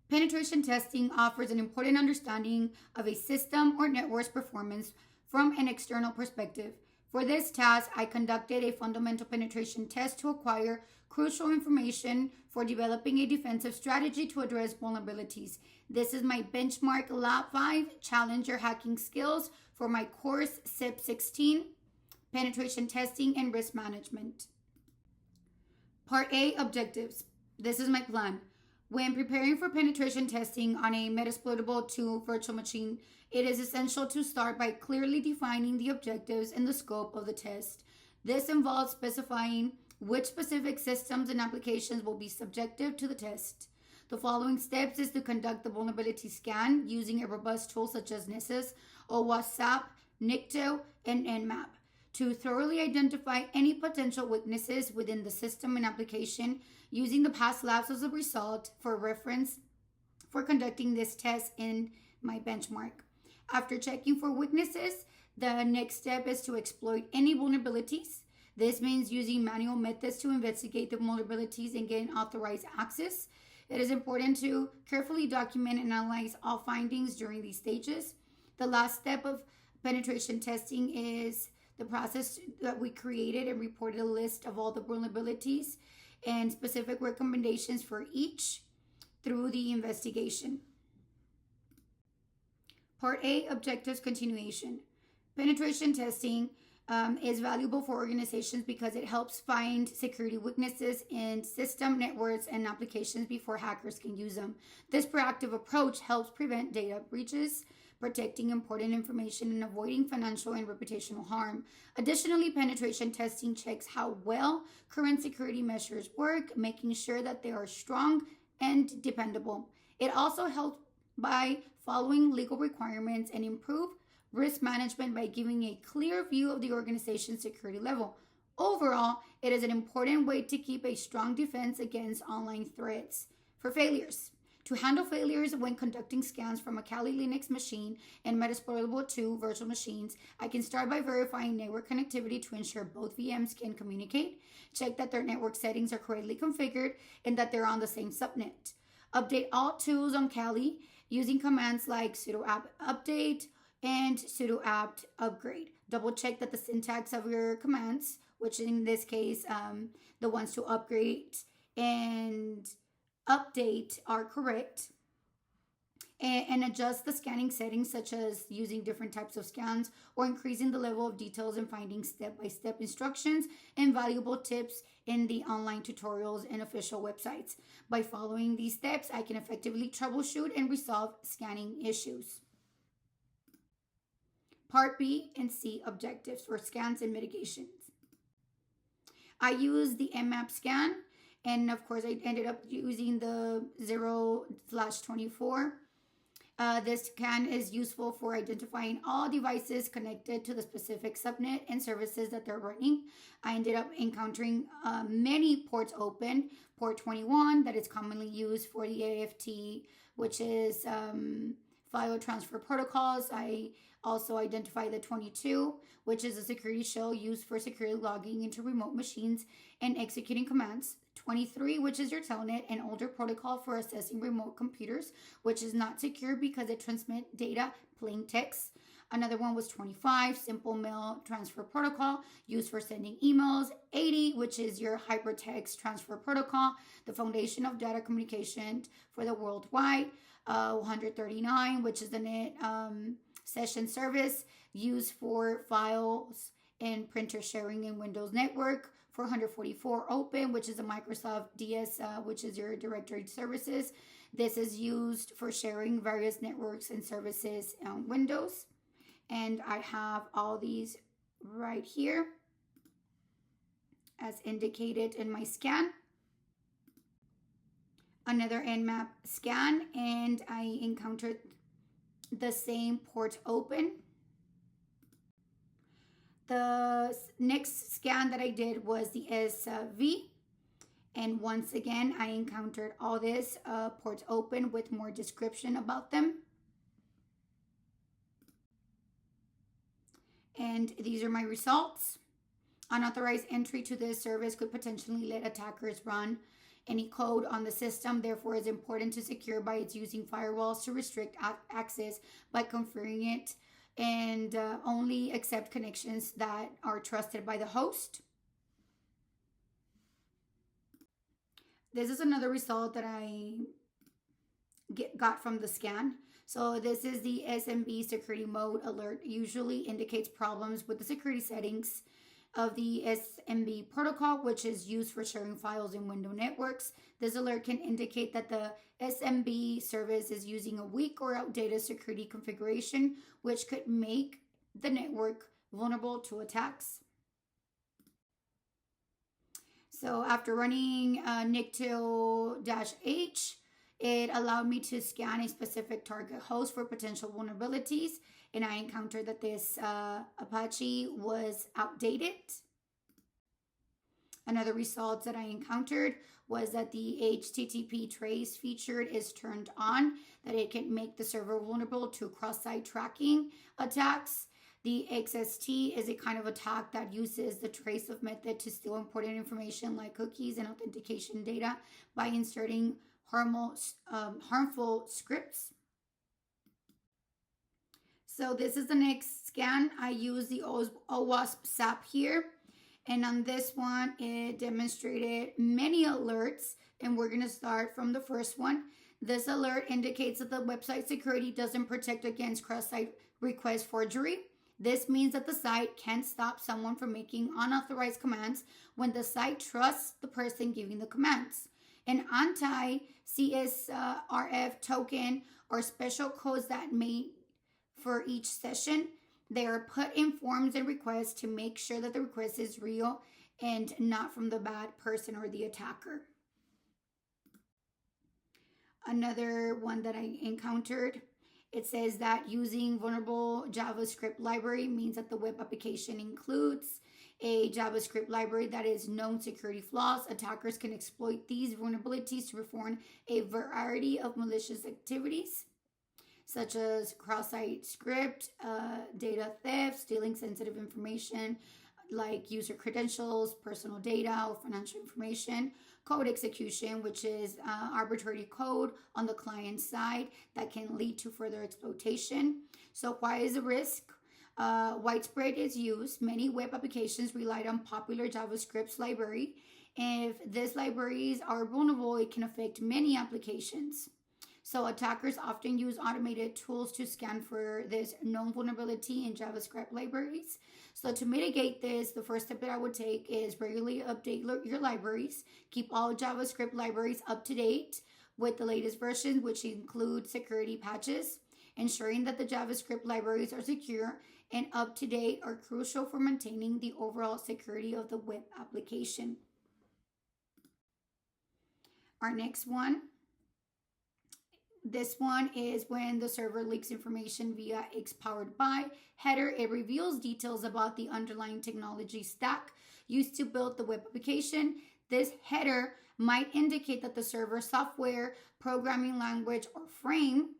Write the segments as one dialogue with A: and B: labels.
A: Penetration testing offers an important understanding of a system or network's performance from an external perspective. For this task, I conducted a fundamental penetration test to acquire crucial information for developing a defensive strategy to address vulnerabilities. This is my benchmark Lab 5 Challenger Hacking Skills for my course SIP 16, Penetration Testing and Risk Management. Part A, Objectives. This is my plan. When preparing for penetration testing on a Metasploitable 2 virtual machine, it is essential to start by clearly defining the objectives and the scope of the test. This involves specifying which specific systems and applications will be subjective to the test. The following steps is to conduct the vulnerability scan using a robust tool such as Nessus, OWASP, Nikto, and Nmap to thoroughly identify any potential weaknesses within the system and application, using the past labs as a result for reference for conducting this test in my benchmark. After checking for weaknesses, the next step is to exploit any vulnerabilities. This means using manual methods to investigate the vulnerabilities and gain authorized access. It is important to carefully document and analyze all findings during these stages. The last step of penetration testing is the process that we created and reported a list of all the vulnerabilities and specific recommendations for each through the investigation. Part A, Objectives Continuation. Penetration testing is valuable for organizations because it helps find security weaknesses in system, networks, and applications before hackers can use them. This proactive approach helps prevent data breaches, protecting important information, and avoiding financial and reputational harm. Additionally, penetration testing checks how well current security measures work, making sure that they are strong and dependable. It also helps by following legal requirements and improve risk management by giving a clear view of the organization's security level. Overall, it is an important way to keep a strong defense against online threats. For failures. To handle failures when conducting scans from a Kali Linux machine and Metasploitable 2 virtual machines, I can start by verifying network connectivity to ensure both VMs can communicate, check that their network settings are correctly configured, and that they're on the same subnet. Update all tools on Kali using commands like sudo apt update and sudo apt upgrade. Double check that the syntax of your commands, which in this case, the ones to upgrade and update, are correct, and adjust the scanning settings, such as using different types of scans or increasing the level of details and finding step-by-step instructions and valuable tips in the online tutorials and official websites. By following these steps, I can effectively troubleshoot and resolve scanning issues. Part B and C, Objectives for scans and mitigations. I use the Nmap scan, and of course I ended up using the 0/24. This scan is useful for identifying all devices connected to the specific subnet and services that they're running. I ended up encountering many ports open. Port 21, that is commonly used for the AFT, which is file transfer protocols. I also identify the 22, which is a security shell used for securely logging into remote machines and executing commands. 23, which is your telnet, an older protocol for accessing remote computers, which is not secure because it transmits data plain text. Another one was 25, simple mail transfer protocol used for sending emails. 80, which is your hypertext transfer protocol, the foundation of data communication for the worldwide. 139, which is the net session service used for files and printer sharing in Windows Network. 444, Open, which is a Microsoft DS, which is your directory services. This is used for sharing various networks and services on Windows. And I have all these right here as indicated in my scan. Another Nmap scan, and I encountered the same port open. The next scan that I did was the SV, and once again I encountered all this ports open with more description about them. And these are my results. Unauthorized entry to this service could potentially let attackers run any code on the system. Therefore, it's important to secure by its using firewalls to restrict access by configuring it and only accept connections that are trusted by the host. This is another result that I got from the scan. So this is the SMB security mode alert. Usually indicates problems with the security settings of the SMB protocol, which is used for sharing files in Windows networks. This alert can indicate that the SMB service is using a weak or outdated security configuration, which could make the network vulnerable to attacks. So after running Nictil-H, it allowed me to scan a specific target host for potential vulnerabilities, and I encountered that this Apache was outdated. Another result that I encountered was that the HTTP trace feature is turned on, that it can make the server vulnerable to cross-site tracking attacks. The XST is a kind of attack that uses the trace of method to steal important information like cookies and authentication data by inserting harmful scripts. So this is the next scan. I use the OWASP SAP here. And on this one, it demonstrated many alerts. And we're going to start from the first one. This alert indicates that the website security doesn't protect against cross-site request forgery. This means that the site can't stop someone from making unauthorized commands when the site trusts the person giving the commands. An anti-CSRF token or special codes that made for each session. They are put in forms and requests to make sure that the request is real and not from the bad person or the attacker. Another one that I encountered, it says that using vulnerable JavaScript library means that the web application includes a JavaScript library that is known security flaws. Attackers can exploit these vulnerabilities to perform a variety of malicious activities, such as cross-site script, data theft, stealing sensitive information like user credentials, personal data, or financial information, code execution, which is arbitrary code on the client side that can lead to further exploitation. So why is a risk? Widespread is used. Many web applications relied on popular JavaScript library. If these libraries are vulnerable, it can affect many applications. So attackers often use automated tools to scan for this known vulnerability in JavaScript libraries. So to mitigate this, the first step that I would take is regularly update your libraries. Keep all JavaScript libraries up to date with the latest versions, which include security patches. Ensuring that the JavaScript libraries are secure and up to date are crucial for maintaining the overall security of the web application. Our next one. This one is when the server leaks information via X powered by header. It reveals details about the underlying technology stack used to build the web application. This header might indicate that the server software, programming language, or frame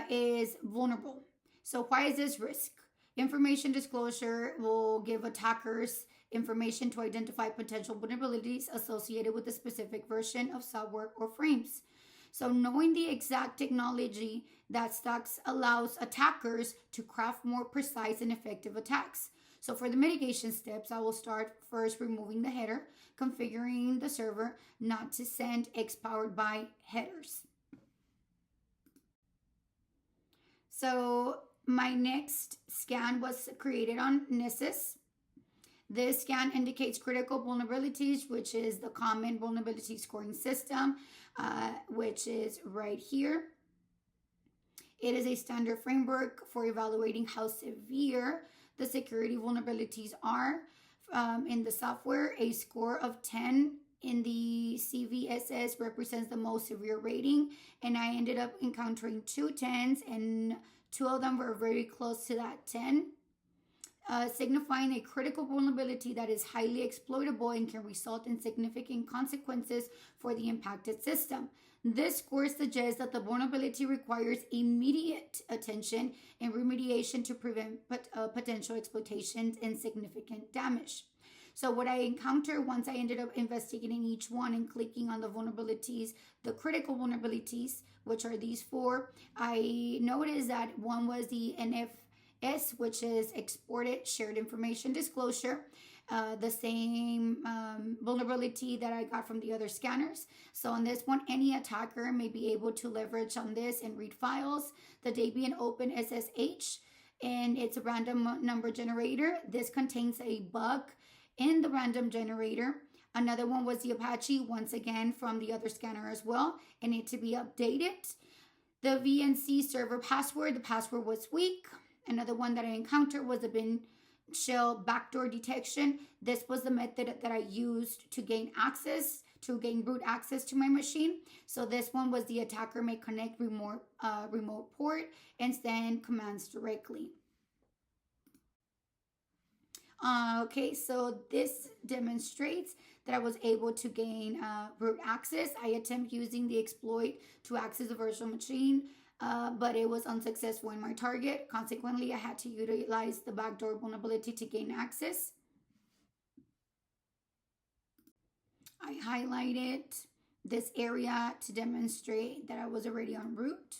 A: is vulnerable. So why is this risk? Information disclosure will give attackers information to identify potential vulnerabilities associated with a specific version of software or frames. So knowing the exact technology that stacks allows attackers to craft more precise and effective attacks. So for the mitigation steps, I will start first removing the header, configuring the server not to send X powered by headers. So my next scan was created on Nessus. This scan indicates critical vulnerabilities, which is the common vulnerability scoring system, which is right here. It is a standard framework for evaluating how severe the security vulnerabilities are in the software. A score of 10 in the CVSS represents the most severe rating, and I ended up encountering 2 10s, and 2 of them were very close to that 10. Signifying a critical vulnerability that is highly exploitable and can result in significant consequences for the impacted system. This score suggests that the vulnerability requires immediate attention and remediation to prevent potential exploitations and significant damage. So what I encountered once I ended up investigating each one and clicking on the vulnerabilities, the critical vulnerabilities, which are these four, I noticed that one was the NFS, which is exported shared information disclosure. The same vulnerability that I got from the other scanners. So on this one, any attacker may be able to leverage on this and read files. The Debian Open SSH, and it's a random number generator. This contains a bug in the random generator. Another one was the Apache, once again from the other scanner as well, and need to be updated. The VNC server password, the password was weak. Another one that I encountered was the bin shell backdoor detection. This was the method that I used to gain root access to my machine. So this one was the attacker may connect remote port and send commands directly. Okay, so this demonstrates that I was able to gain root access. I attempt using the exploit to access the virtual machine, but it was unsuccessful in my target. Consequently, I had to utilize the backdoor vulnerability to gain access. I highlighted this area to demonstrate that I was already en route.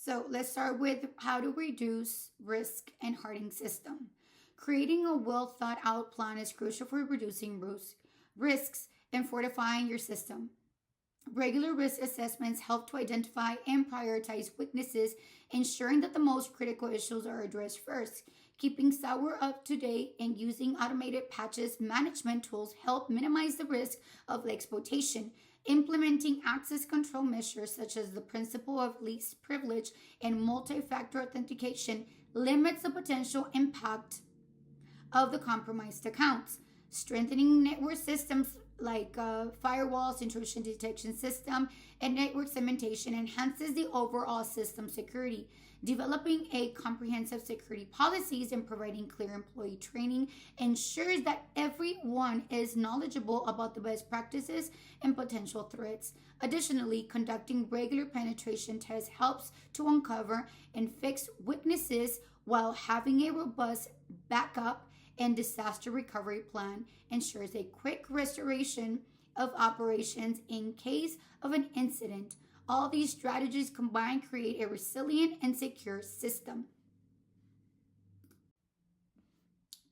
A: So let's start with how to reduce risk and hardening system. Creating a well thought out plan is crucial for reducing risks and fortifying your system. Regular risk assessments help to identify and prioritize weaknesses, ensuring that the most critical issues are addressed first. Keeping software up to date and using automated patches management tools help minimize the risk of exploitation. Implementing access control measures such as the principle of least privilege and multi-factor authentication limits the potential impact of the compromised accounts. Strengthening network systems like firewalls, intrusion detection system, and network segmentation enhances the overall system security. Developing a comprehensive security policies and providing clear employee training ensures that everyone is knowledgeable about the best practices and potential threats. Additionally, conducting regular penetration tests helps to uncover and fix weaknesses, while having a robust backup and disaster recovery plan ensures a quick restoration of operations in case of an incident. All these strategies combined create a resilient and secure system.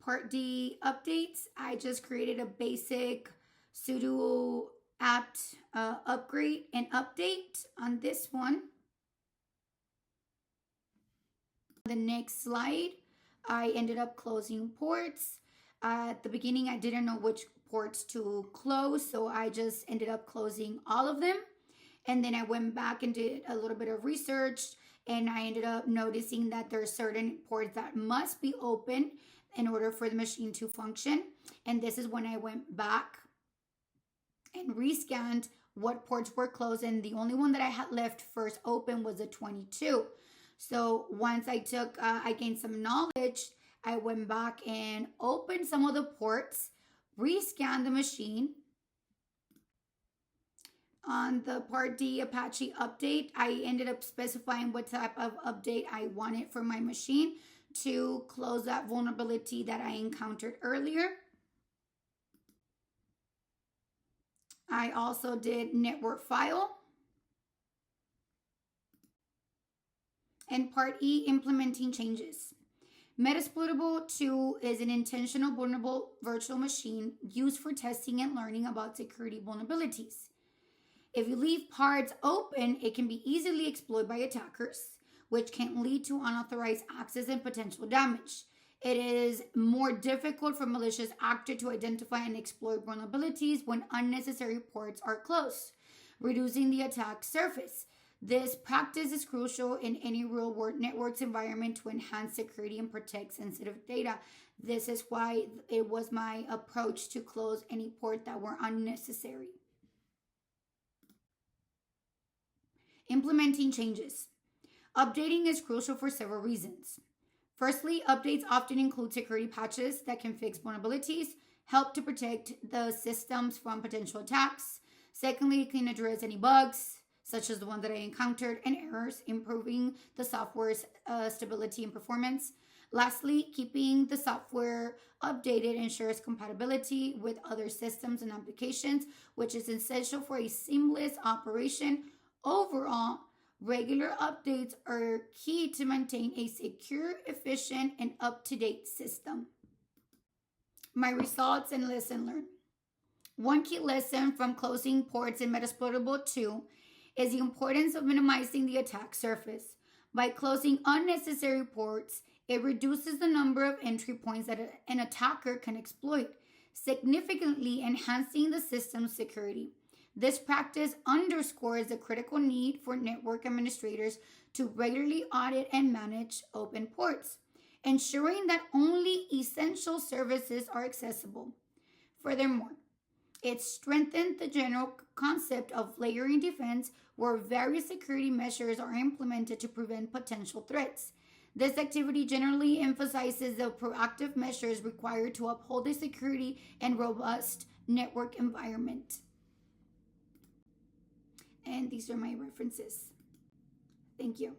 A: Part D updates. I just created a basic sudo apt upgrade and update on this one. The next slide, I ended up closing ports. At the beginning, I didn't know which ports to close, so I just ended up closing all of them. And then I went back and did a little bit of research, and I ended up noticing that there are certain ports that must be open in order for the machine to function. And this is when I went back and rescanned what ports were closed, and the only one that I had left first open was a 22. So once I gained some knowledge, I went back and opened some of the ports, rescanned the machine. On the Part D Apache update, I ended up specifying what type of update I wanted for my machine to close that vulnerability that I encountered earlier. I also did network file. And Part E, implementing changes. Metasploitable 2 is an intentional vulnerable virtual machine used for testing and learning about security vulnerabilities. If you leave parts open, it can be easily exploited by attackers, which can lead to unauthorized access and potential damage. It is more difficult for malicious actors to identify and exploit vulnerabilities when unnecessary ports are closed, reducing the attack surface. This practice is crucial in any real-world networks environment to enhance security and protect sensitive data. This is why it was my approach to close any port that were unnecessary. Implementing changes. Updating is crucial for several reasons. Firstly, updates often include security patches that can fix vulnerabilities, help to protect the systems from potential attacks. Secondly, it can address any bugs, such as the one that I encountered, and errors, improving the software's stability and performance. Lastly, keeping the software updated ensures compatibility with other systems and applications, which is essential for a seamless operation. Overall, regular updates are key to maintain a secure, efficient, and up-to-date system. My results and lesson learned. One key lesson from closing ports in Metasploitable 2 is the importance of minimizing the attack surface. By closing unnecessary ports, it reduces the number of entry points that an attacker can exploit, significantly enhancing the system's security. This practice underscores the critical need for network administrators to regularly audit and manage open ports, ensuring that only essential services are accessible. Furthermore, it strengthened the general concept of layering defense, where various security measures are implemented to prevent potential threats. This activity generally emphasizes the proactive measures required to uphold a security and robust network environment. And these are my references. Thank you.